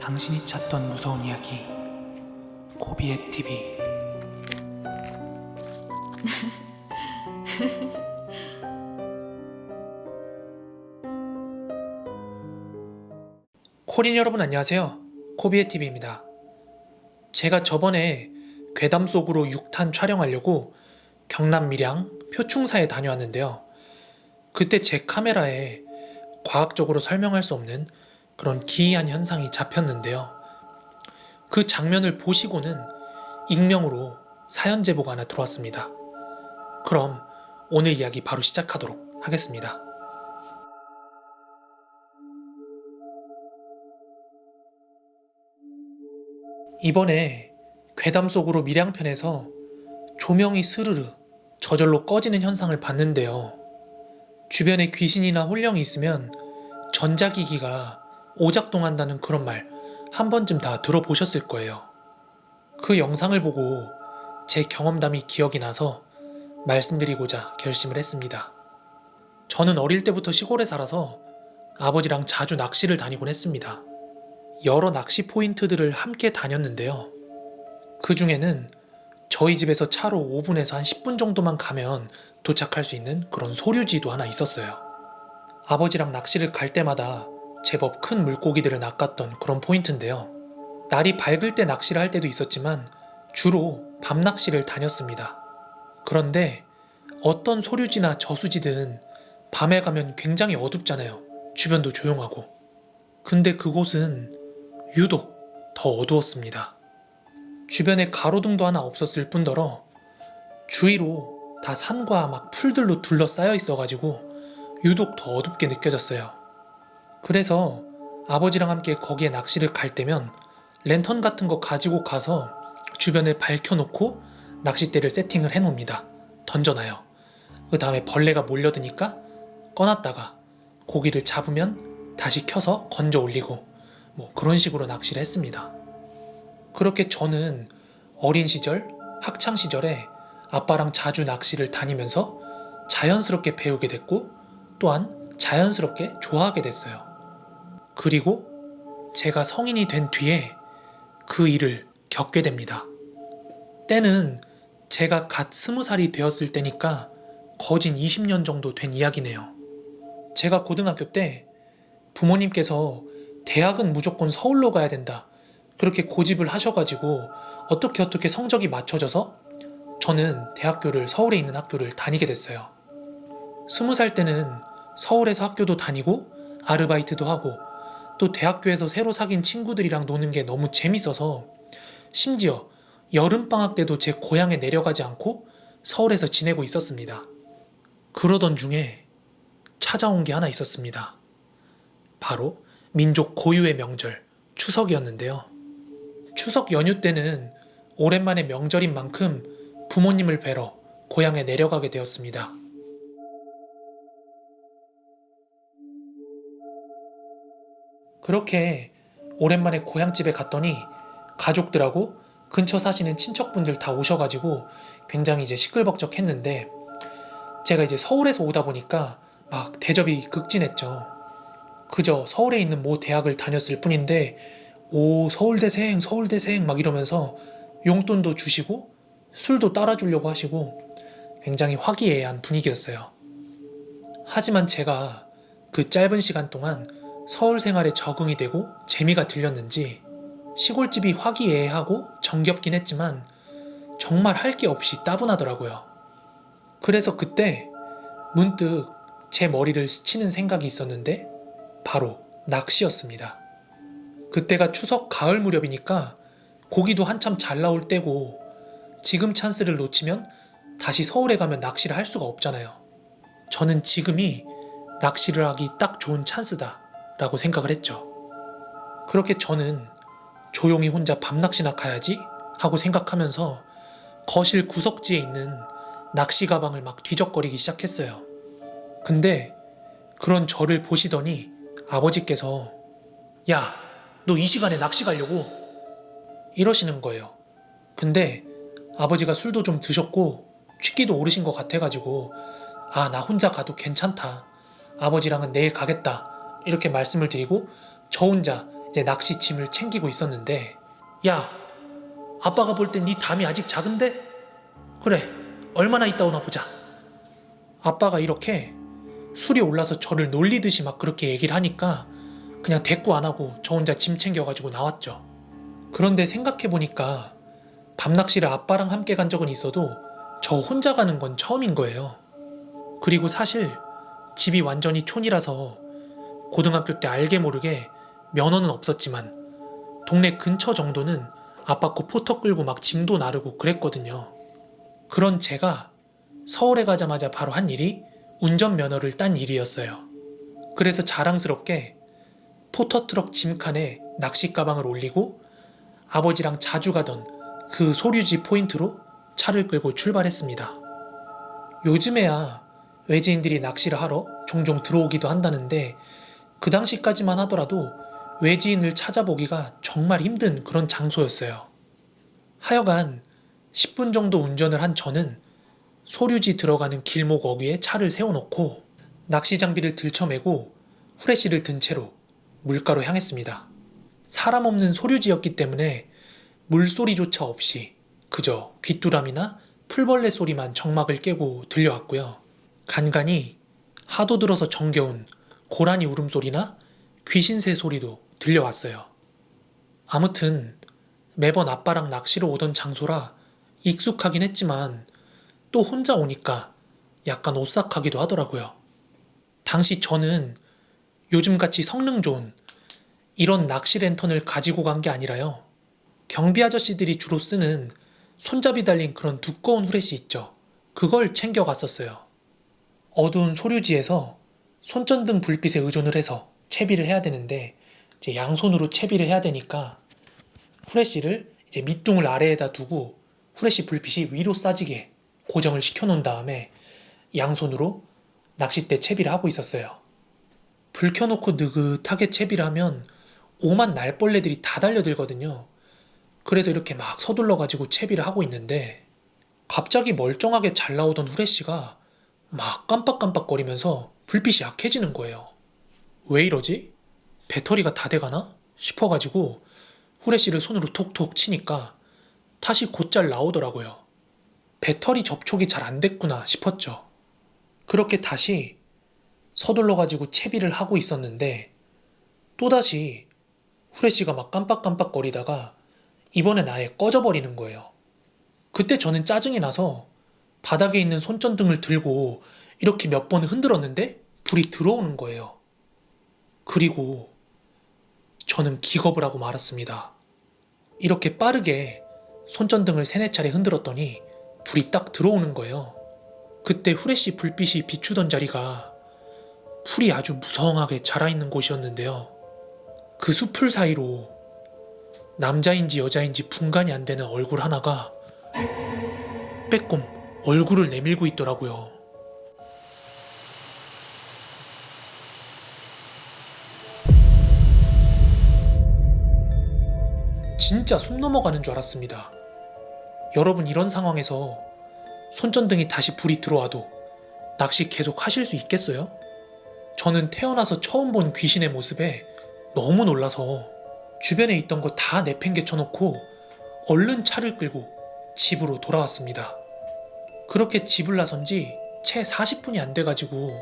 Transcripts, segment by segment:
당신이 찾던 무서운 이야기 고비의 TV. 코린 여러분 안녕하세요. 코비의 TV입니다. 제가 저번에 괴담 속으로 6탄 촬영하려고 경남 밀양 표충사에 다녀왔는데요. 그때 제 카메라에 과학적으로 설명할 수 없는 그런 기이한 현상이 잡혔는데요. 그 장면을 보시고는 익명으로 사연 제보가 하나 들어왔습니다. 그럼 오늘 이야기 바로 시작하도록 하겠습니다. 이번에 괴담 속으로 밀양편에서 조명이 스르르 저절로 꺼지는 현상을 봤는데요. 주변에 귀신이나 혼령이 있으면 전자기기가 오작동한다는 그런 말 한 번쯤 다 들어보셨을 거예요. 그 영상을 보고 제 경험담이 기억이 나서 말씀드리고자 결심을 했습니다. 저는 어릴 때부터 시골에 살아서 아버지랑 자주 낚시를 다니곤 했습니다. 여러 낚시 포인트들을 함께 다녔는데요. 그 중에는 저희 집에서 차로 5분에서 한 10분 정도만 가면 도착할 수 있는 그런 소류지도 하나 있었어요. 아버지랑 낚시를 갈 때마다 제법 큰 물고기들을 낚았던 그런 포인트인데요. 날이 밝을 때 낚시를 할 때도 있었지만 주로 밤 낚시를 다녔습니다. 그런데 어떤 소류지나 저수지든 밤에 가면 굉장히 어둡잖아요. 주변도 조용하고. 근데 그곳은 유독 더 어두웠습니다. 주변에 가로등도 하나 없었을 뿐더러 주위로 다 산과 막 풀들로 둘러싸여 있어가지고 유독 더 어둡게 느껴졌어요. 그래서 아버지랑 함께 거기에 낚시를 갈 때면 랜턴 같은 거 가지고 가서 주변을 밝혀놓고 낚싯대를 세팅을 해놓습니다. 던져놔요. 그 다음에 벌레가 몰려드니까 꺼놨다가 고기를 잡으면 다시 켜서 건져 올리고 뭐 그런 식으로 낚시를 했습니다. 그렇게 저는 어린 시절, 학창 시절에 아빠랑 자주 낚시를 다니면서 자연스럽게 배우게 됐고 또한 자연스럽게 좋아하게 됐어요. 그리고 제가 성인이 된 뒤에 그 일을 겪게 됩니다. 때는 제가 갓 20살이 되었을 때니까 거진 20년 정도 된 이야기네요. 제가 고등학교 때 부모님께서 대학은 무조건 서울로 가야 된다 그렇게 고집을 하셔가지고 어떻게 성적이 맞춰져서 저는 대학교를 서울에 있는 학교를 다니게 됐어요. 20살 때는 서울에서 학교도 다니고 아르바이트도 하고 또 대학교에서 새로 사귄 친구들이랑 노는 게 너무 재밌어서 심지어 여름방학 때도 제 고향에 내려가지 않고 서울에서 지내고 있었습니다. 그러던 중에 찾아온 게 하나 있었습니다. 바로 민족 고유의 명절 추석이었는데요. 추석 연휴 때는 오랜만에 명절인 만큼 부모님을 뵈러 고향에 내려가게 되었습니다. 그렇게 오랜만에 고향집에 갔더니 가족들하고 근처 사시는 친척분들 다 오셔가지고 굉장히 이제 시끌벅적했는데 제가 이제 서울에서 오다 보니까 막 대접이 극진했죠. 그저 서울에 있는 모 대학을 다녔을 뿐인데 오 서울대생 막 이러면서 용돈도 주시고 술도 따라주려고 하시고 굉장히 화기애애한 분위기였어요. 하지만 제가 그 짧은 시간 동안 서울 생활에 적응이 되고 재미가 들렸는지 시골집이 화기애애하고 정겹긴 했지만 정말 할 게 없이 따분하더라고요. 그래서 그때 문득 제 머리를 스치는 생각이 있었는데 바로 낚시였습니다. 그때가 추석 가을 무렵이니까 고기도 한참 잘 나올 때고 지금 찬스를 놓치면 다시 서울에 가면 낚시를 할 수가 없잖아요. 저는 지금이 낚시를 하기 딱 좋은 찬스다 라고 생각을 했죠. 그렇게 저는 조용히 혼자 밤낚시나 가야지 하고 생각하면서 거실 구석지에 있는 낚시 가방을 막 뒤적거리기 시작했어요. 근데 그런 저를 보시더니 아버지께서 야, 너 이 시간에 낚시 가려고? 이러시는 거예요. 근데 아버지가 술도 좀 드셨고 취기도 오르신 것 같아가지고 아, 나 혼자 가도 괜찮다. 아버지랑은 내일 가겠다. 이렇게 말씀을 드리고 저 혼자 이제 낚시짐을 챙기고 있었는데, 야, 아빠가 볼 땐 네 담이 아직 작은데? 그래, 얼마나 있다 오나 보자. 아빠가 이렇게 술이 올라서 저를 놀리듯이 막 그렇게 얘기를 하니까 그냥 대꾸 안 하고 저 혼자 짐 챙겨가지고 나왔죠. 그런데 생각해보니까 밤낚시를 아빠랑 함께 간 적은 있어도 저 혼자 가는 건 처음인 거예요. 그리고 사실 집이 완전히 촌이라서 고등학교 때 알게 모르게 면허는 없었지만 동네 근처 정도는 아빠 거 포터 끌고 막 짐도 나르고 그랬거든요. 그런 제가 서울에 가자마자 바로 한 일이 운전면허를 딴 일이었어요. 그래서 자랑스럽게 포터트럭 짐칸에 낚시 가방을 올리고 아버지랑 자주 가던 그 소류지 포인트로 차를 끌고 출발했습니다. 요즘에야 외지인들이 낚시를 하러 종종 들어오기도 한다는데 그 당시까지만 하더라도 외지인을 찾아보기가 정말 힘든 그런 장소였어요. 하여간 10분 정도 운전을 한 저는 소류지 들어가는 길목 어귀에 차를 세워놓고 낚시 장비를 들쳐매고 후레쉬를 든 채로 물가로 향했습니다. 사람 없는 소류지였기 때문에 물소리조차 없이 그저 귀뚜라미나 풀벌레 소리만 정막을 깨고 들려왔고요. 간간이 하도 들어서 정겨운 고라니 울음소리나 귀신새 소리도 들려왔어요. 아무튼 매번 아빠랑 낚시로 오던 장소라 익숙하긴 했지만 또 혼자 오니까 약간 오싹하기도 하더라고요. 당시 저는 요즘같이 성능 좋은 이런 낚시 랜턴을 가지고 간 게 아니라요. 경비 아저씨들이 주로 쓰는 손잡이 달린 그런 두꺼운 후레쉬 있죠. 그걸 챙겨 갔었어요. 어두운 소류지에서 손전등 불빛에 의존을 해서 채비를 해야 되는데 이제 양손으로 채비를 해야 되니까 후레쉬를 이제 밑둥을 아래에다 두고 후레쉬 불빛이 위로 쏴지게 고정을 시켜놓은 다음에 양손으로 낚싯대 채비를 하고 있었어요. 불 켜놓고 느긋하게 채비를 하면 오만 날벌레들이 다 달려들거든요. 그래서 이렇게 막 서둘러가지고 채비를 하고 있는데 갑자기 멀쩡하게 잘 나오던 후레쉬가 막 깜빡깜빡거리면서 불빛이 약해지는 거예요. 왜 이러지? 배터리가 다 돼가나? 싶어가지고 후레쉬를 손으로 톡톡 치니까 다시 곧잘 나오더라고요. 배터리 접촉이 잘 안 됐구나 싶었죠. 그렇게 다시 서둘러가지고 채비를 하고 있었는데 또다시 후레쉬가 막 깜빡깜빡거리다가 이번엔 아예 꺼져버리는 거예요. 그때 저는 짜증이 나서 바닥에 있는 손전등을 들고 이렇게 몇 번 흔들었는데 불이 들어오는 거예요. 그리고 저는 기겁을 하고 말았습니다. 이렇게 빠르게 손전등을 3-4차례 흔들었더니 불이 딱 들어오는 거예요. 그때 후레쉬 불빛이 비추던 자리가 풀이 아주 무성하게 자라있는 곳이었는데요. 그 숲풀 사이로 남자인지 여자인지 분간이 안 되는 얼굴 하나가 빼꼼 얼굴을 내밀고 있더라고요. 진짜 숨 넘어가는 줄 알았습니다. 여러분 이런 상황에서 손전등이 다시 불이 들어와도 낚시 계속 하실 수 있겠어요? 저는 태어나서 처음 본 귀신의 모습에 너무 놀라서 주변에 있던 거 다 내팽개쳐놓고 얼른 차를 끌고 집으로 돌아왔습니다. 그렇게 집을 나선 지 채 40분이 안 돼가지고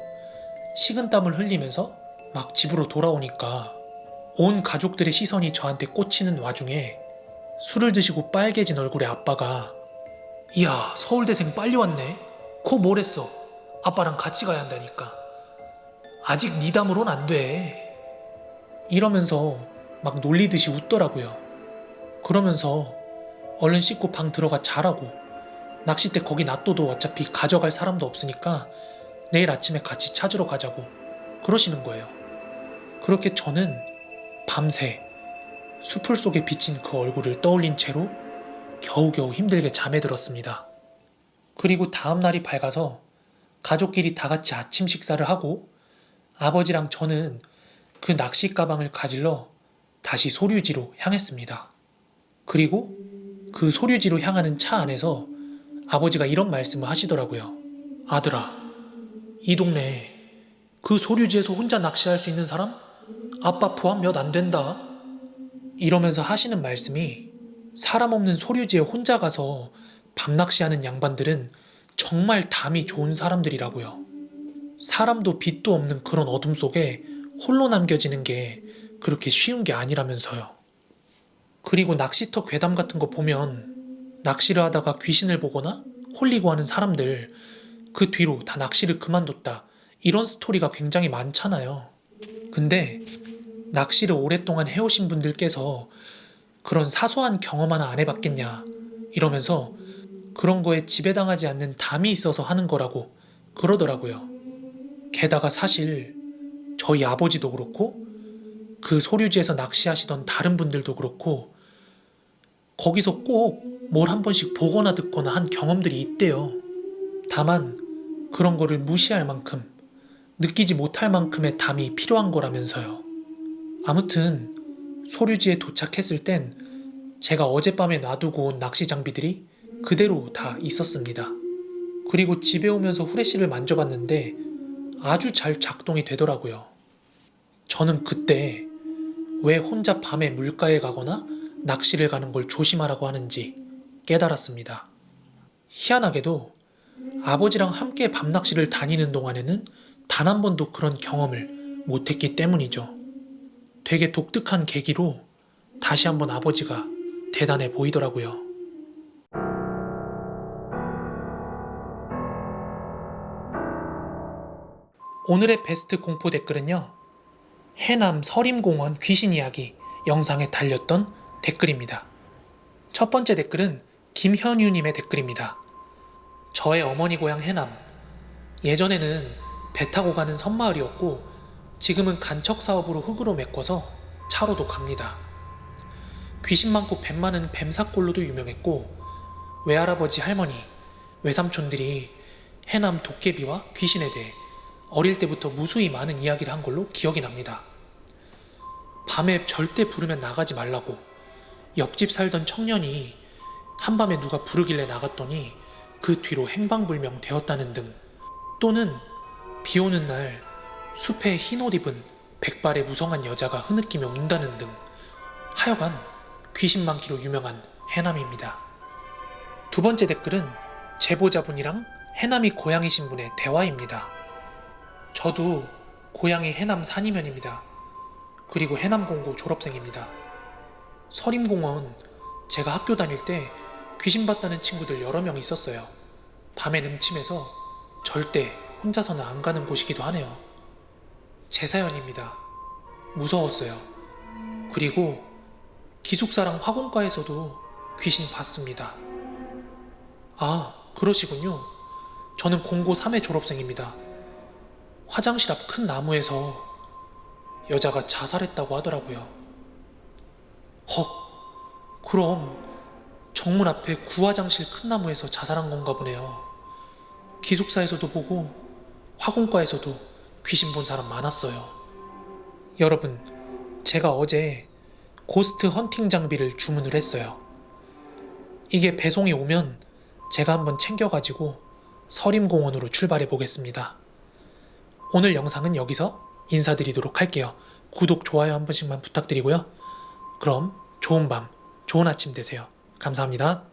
식은땀을 흘리면서 막 집으로 돌아오니까 온 가족들의 시선이 저한테 꽂히는 와중에 술을 드시고 빨개진 얼굴의 아빠가 이야 서울대생 빨리 왔네. 코 뭘 했어? 아빠랑 같이 가야 한다니까. 아직 네 담으론 안 돼. 이러면서 막 놀리듯이 웃더라고요. 그러면서 얼른 씻고 방 들어가 자라고 낚싯대 거기 놔둬도 어차피 가져갈 사람도 없으니까 내일 아침에 같이 찾으러 가자고 그러시는 거예요. 그렇게 저는 밤새 수풀 속에 비친 그 얼굴을 떠올린 채로 겨우겨우 힘들게 잠에 들었습니다. 그리고 다음 날이 밝아서 가족끼리 다 같이 아침 식사를 하고 아버지랑 저는 그 낚시 가방을 가질러 다시 소류지로 향했습니다. 그리고 그 소류지로 향하는 차 안에서 아버지가 이런 말씀을 하시더라고요. 아들아, 이 동네에 그 소류지에서 혼자 낚시할 수 있는 사람? 아빠 포함 몇 안 된다. 이러면서 하시는 말씀이 사람 없는 소류지에 혼자 가서 밤낚시하는 양반들은 정말 담이 좋은 사람들이라고요. 사람도 빛도 없는 그런 어둠 속에 홀로 남겨지는 게 그렇게 쉬운 게 아니라면서요. 그리고 낚시터 괴담 같은 거 보면 낚시를 하다가 귀신을 보거나 홀리고 하는 사람들 그 뒤로 다 낚시를 그만뒀다 이런 스토리가 굉장히 많잖아요. 근데 낚시를 오랫동안 해오신 분들께서 그런 사소한 경험 하나 안 해봤겠냐 이러면서 그런 거에 지배당하지 않는 담이 있어서 하는 거라고 그러더라고요. 게다가 사실 저희 아버지도 그렇고 그 소류지에서 낚시하시던 다른 분들도 그렇고 거기서 꼭 뭘 한 번씩 보거나 듣거나 한 경험들이 있대요. 다만 그런 거를 무시할 만큼 느끼지 못할 만큼의 담이 필요한 거라면서요. 아무튼 소류지에 도착했을 땐 제가 어젯밤에 놔두고 온 낚시 장비들이 그대로 다 있었습니다. 그리고 집에 오면서 후레쉬를 만져봤는데 아주 잘 작동이 되더라고요. 저는 그때 왜 혼자 밤에 물가에 가거나 낚시를 가는 걸 조심하라고 하는지 깨달았습니다. 희한하게도 아버지랑 함께 밤낚시를 다니는 동안에는 단 한 번도 그런 경험을 못했기 때문이죠. 되게 독특한 계기로 다시 한번 아버지가 대단해 보이더라고요. 오늘의 베스트 공포 댓글은요. 해남 서림공원 귀신 이야기 영상에 달렸던 댓글입니다. 첫 번째 댓글은 김현유님의 댓글입니다. 저의 어머니 고향 해남. 예전에는 배 타고 가는 섬마을이었고 지금은 간척 사업으로 흙으로 메꿔서 차로도 갑니다. 귀신 많고 뱀 많은 뱀사골로도 유명했고 외할아버지 할머니, 외삼촌들이 해남 도깨비와 귀신에 대해 어릴 때부터 무수히 많은 이야기를 한 걸로 기억이 납니다. 밤에 절대 부르면 나가지 말라고 옆집 살던 청년이 한밤에 누가 부르길래 나갔더니 그 뒤로 행방불명 되었다는 등, 또는 비 오는 날 숲에 흰 옷 입은 백발의 무성한 여자가 흐느끼며 운다는 등 하여간 귀신 많기로 유명한 해남입니다. 두 번째 댓글은 제보자분이랑 해남이 고향이신 분의 대화입니다. 저도 고향이 해남 산이면입니다. 그리고 해남공고 졸업생입니다. 서림공원 제가 학교 다닐 때 귀신 봤다는 친구들 여러 명 있었어요. 밤에 음침해서 절대 혼자서는 안 가는 곳이기도 하네요. 제 사연입니다. 무서웠어요. 그리고 기숙사랑 화공과에서도 귀신 봤습니다. 아, 그러시군요. 저는 공고 3회 졸업생입니다. 화장실 앞 큰 나무에서 여자가 자살했다고 하더라고요. 헉, 그럼 정문 앞에 구화장실 큰 나무에서 자살한 건가 보네요. 기숙사에서도 보고 화공과에서도 귀신 본 사람 많았어요. 여러분, 제가 어제 고스트 헌팅 장비를 주문을 했어요. 이게 배송이 오면 제가 한번 챙겨가지고 서림공원으로 출발해 보겠습니다. 오늘 영상은 여기서 인사드리도록 할게요. 구독, 좋아요 한 번씩만 부탁드리고요. 그럼 좋은 밤, 좋은 아침 되세요. 감사합니다.